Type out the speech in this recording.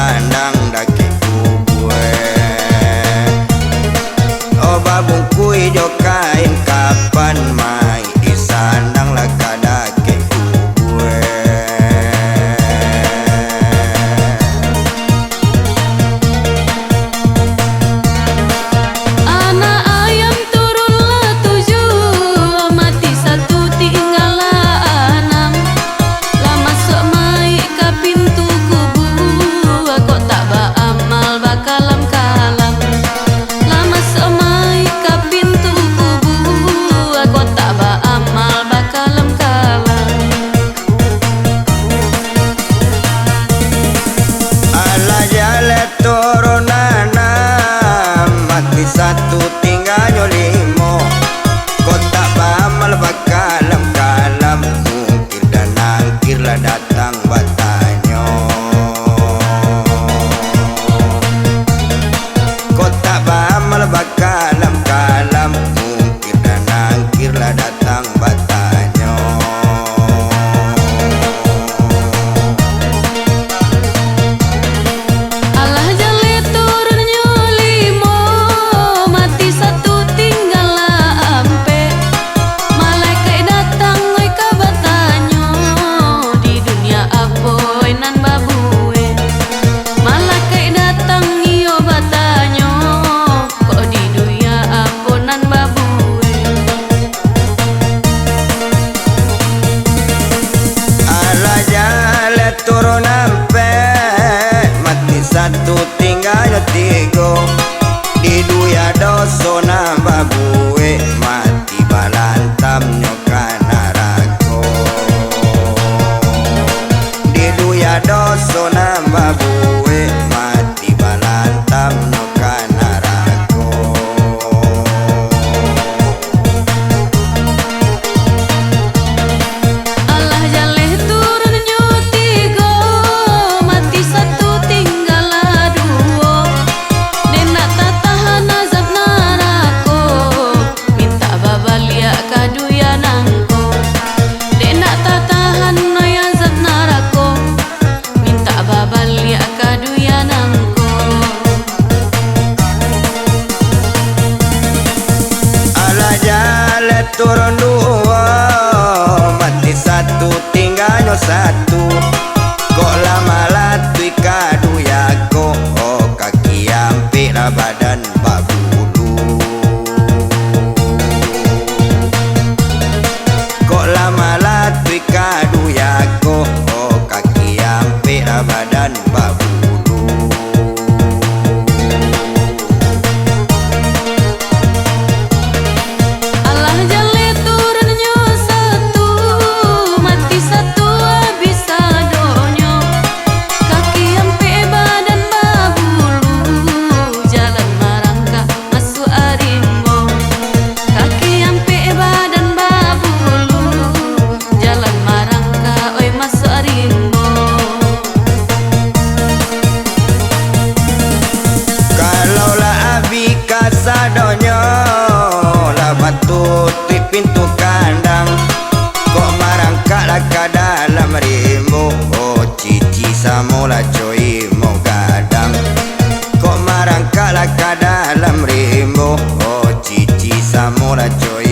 kandang daki kubue. Oba bungkui jo kain kapan mai di sandang laka daki kubue. Anak ayam turunlah 7, mati 1 tinggallah 6. Lah masuk mai ke pintu kubu, kok tak beramal bakalam-kalam. Lah masuk mai ke pintu kubu, kok tak beramal bakalam-kalam. Ala jale turunana mati 1 tinggalnya 5. Kau tak beramal bakalam-kalam, mungkir dan nangkir lah datang batanyo. Kau tak beramal bakalam-kalam, mungkir dan nangkir lah datang batanyo. Alah jale turunnya 5, mati 1 tinggallah 4. Malaikat datang oi ka batanyo, di dunia apoi nan babue. Malaikat datang iyo batanyo, kok di dunia apo nan babue. Ala jale turun ampe mati 1 tinggalnya 3. Di duya doso nambah bue mati balantam nyokan narako. Di duya doso nambah bue mati balantam nyokan narako. Alah jaleh turunnya 3, mati 1 tinggallah 2. Dia nak tak tahan azab narako, minta babalia kaduya nangko. Dia nak tak tahan noi azab narako, minta babalia kaduya nangko. Ala jale turun 2, mati 1 tinggalnya 1. Kok lama latui kadu yako, oh kaki ampe lah badan bak bulu. Kok lama latui kadu yako, oh kaki ampe lah badan bak bulu. Alah jale turunnya 1, mati 1 habis adonyo. Kaki ampe badan babulu, jalan marangka masuk arimbo. Kaki ampe badan babulu, jalan marangka oi masuk arimbo. Kalau lah abi kasadonyo lah batu di pintu kandang. Kok marangka lah ke dalam rimbo, oh cici samula coy mau gadang. Kok marangka lah ke dalam rimbo, oh cici samula coy